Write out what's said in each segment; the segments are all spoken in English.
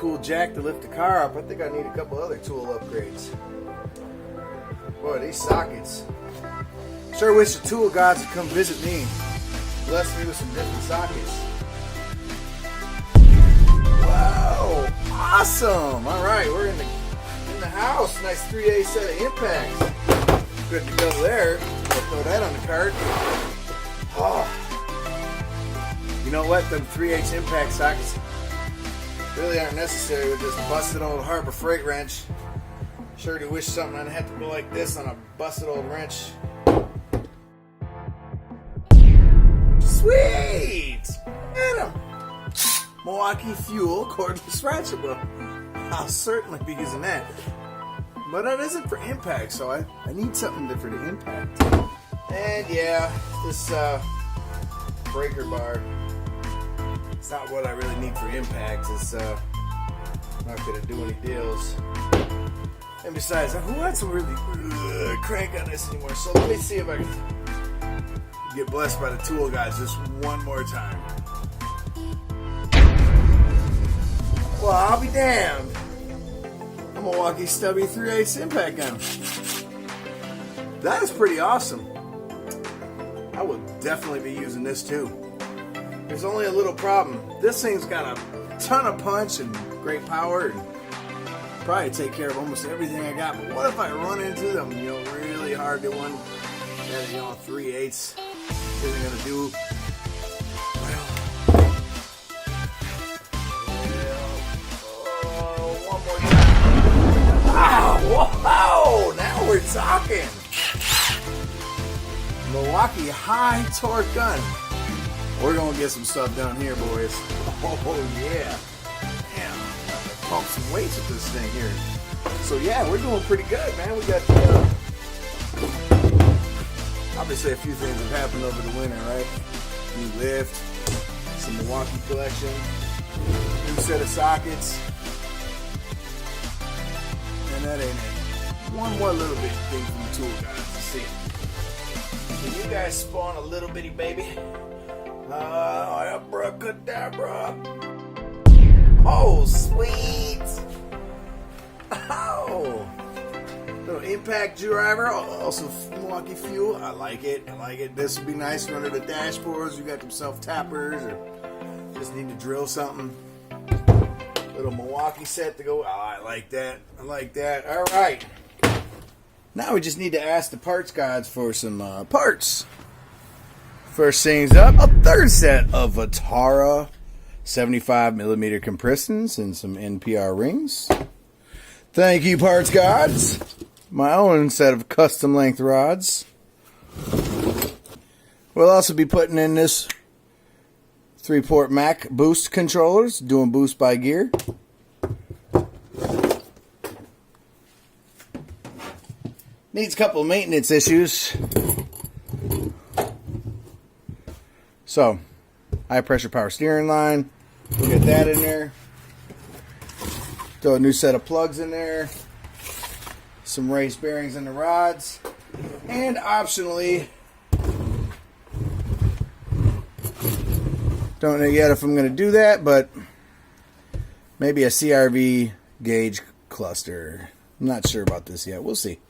cool jack to lift the car up. I think I need a couple other tool upgrades. Boy, these sockets. Sure wish the tool gods would come visit me. Bless me with some different sockets. Whoa! Awesome! Alright, we're in the house. Nice 3/8 set of impacts. Good to go there. I'll throw that on the cart. Oh. You know what? Them 3/8 impact sockets really aren't necessary with this busted old Harbor Freight wrench. Sure do wish something I'd have to go like this on a busted old wrench. Sweet! And a Milwaukee Fuel cordless ratchet. I'll certainly be using that. But that isn't for impact, so I need something for the impact. And yeah, this breaker bar, it's not what I really need for impact. It's not going to do any deals. And besides, who wants to really crank on this anymore? So let me see if I can get blessed by the tool guys just one more time. Well, I'll be damned. A Milwaukee Stubby 3/8 impact gun. That is pretty awesome. I will definitely be using this too. There's only a little problem. This thing's got a ton of punch and great power and probably take care of almost everything I got. But what if I run into them, really hard to one that, 3/8 isn't going to do? One more time. Whoa, now we're talking. Milwaukee high torque gun. We're going to get some stuff done here, boys. Oh, yeah. Damn. Pump some weights with this thing here. So, yeah, we're doing pretty good, man. We got, obviously, a few things have happened over the winter, right? New lift, some Milwaukee collection, new set of sockets. And that ain't it. One more little bit thing from the tool guys to see. Can you guys spawn a little bitty baby? Abracadabra. Oh, sweet. Oh. Little impact driver. Also Milwaukee Fuel. I like it. This would be nice under the dashboards. You got them self-tappers or just need to drill something. Little Milwaukee set to go. Oh, I like that. All right. Now we just need to ask the parts gods for some parts. First things up, a third set of Atara 75mm compressors and some NPR rings. Thank you, parts gods. My own set of custom length rods. We'll also be putting in this 3-port Mac boost controllers, doing boost by gear. Needs a couple of maintenance issues. So, high pressure power steering line. We'll get that in there. Throw a new set of plugs in there. Some raised bearings in the rods. And optionally, don't know yet if I'm going to do that, but maybe a CRV gauge cluster. I'm not sure about this yet. We'll see.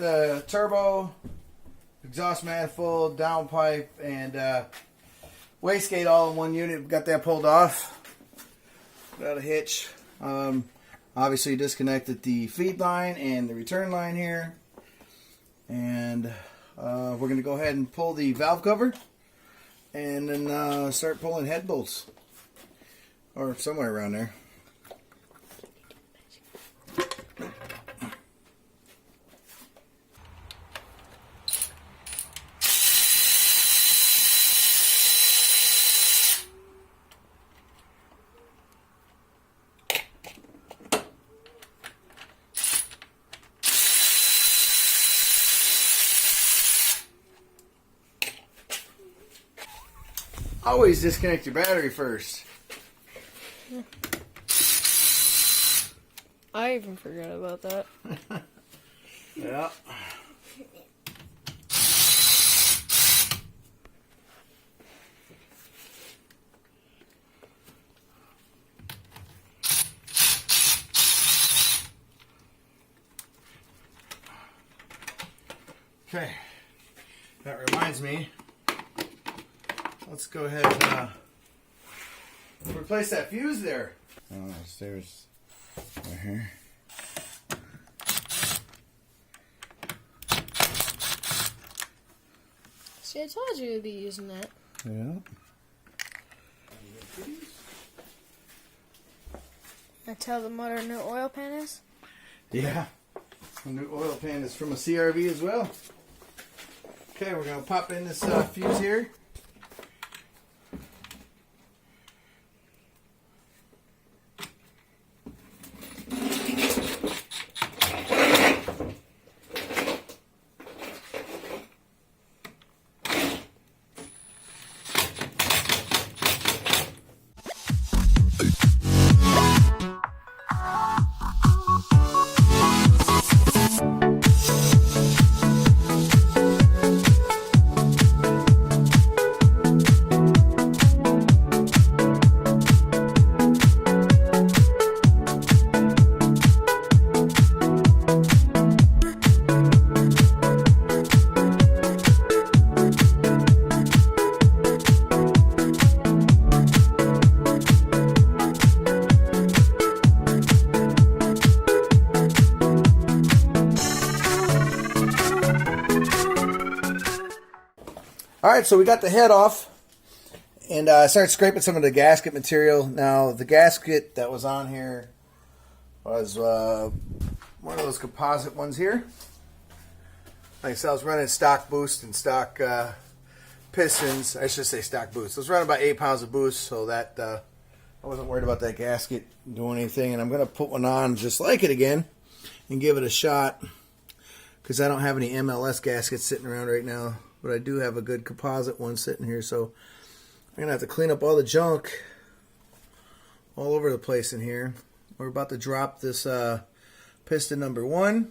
the turbo, exhaust manifold, downpipe, and wastegate all in one unit. Got that pulled off without a hitch. Obviously disconnected the feed line and the return line here. And we're going to go ahead and pull the valve cover and then start pulling head bolts. Or somewhere around there. Always disconnect your battery first. I even forgot about that. Yeah. Okay. That reminds me. Let's go ahead and replace that fuse there. Oh, there's right here. See, I told you to be using that. Yeah. That's how the motor new oil pan is? Yeah. The new oil pan is from a CRV as well. Okay, we're going to pop in this fuse here. Alright, so we got the head off, and I started scraping some of the gasket material. Now, the gasket that was on here was one of those composite ones here. Like I said, I was running stock boost and stock pistons. I should say stock boost. I was running about 8 pounds of boost, so that I wasn't worried about that gasket doing anything. And I'm going to put one on just like it again and give it a shot, because I don't have any MLS gaskets sitting around right now. But I do have a good composite one sitting here, so I'm going to have to clean up all the junk all over the place in here. We're about to drop this piston number 1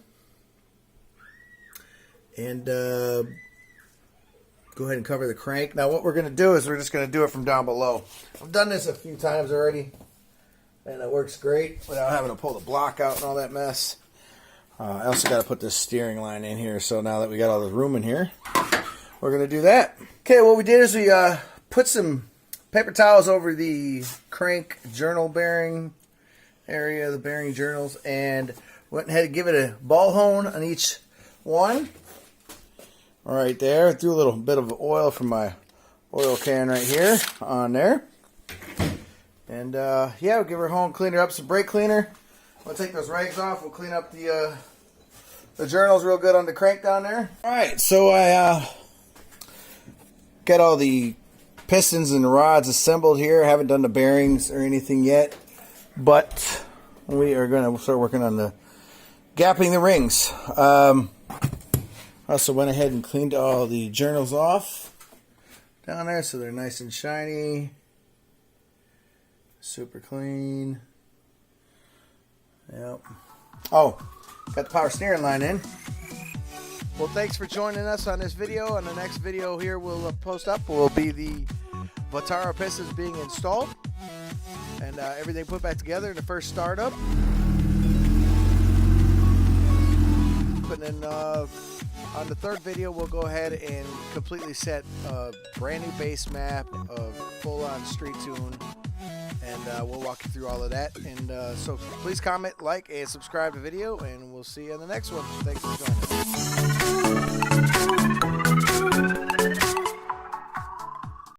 and go ahead and cover the crank. Now what we're going to do is we're just going to do it from down below. I've done this a few times already, and it works great without having to pull the block out and all that mess. I also got to put this steering line in here, so now that we got all the room in here, we're going to do that. Okay, what we did is we put some paper towels over the crank journal bearing area, the bearing journals, and went ahead and give it a ball hone on each one. All right there. Threw a little bit of oil from my oil can right here on there. And yeah, we'll give her a hone, clean her up, some brake cleaner. We'll take those rags off. We'll clean up the journals real good on the crank down there. All right, so I got all the pistons and rods assembled here. I haven't done the bearings or anything yet, but we are going to start working on the gapping the rings. I also went ahead and cleaned all the journals off down there, so they're nice and shiny, super clean. Yep. Oh, got the power steering line in. Well, thanks for joining us on this video. On the next video here we'll post up will be the Vatara pistons being installed and everything put back together in the first startup. and then on the third video, we'll go ahead and completely set a brand new bass map of full-on street tune, and we'll walk you through all of that. And so please comment, like, and subscribe to the video, and we'll see you in the next one. Thanks for joining us.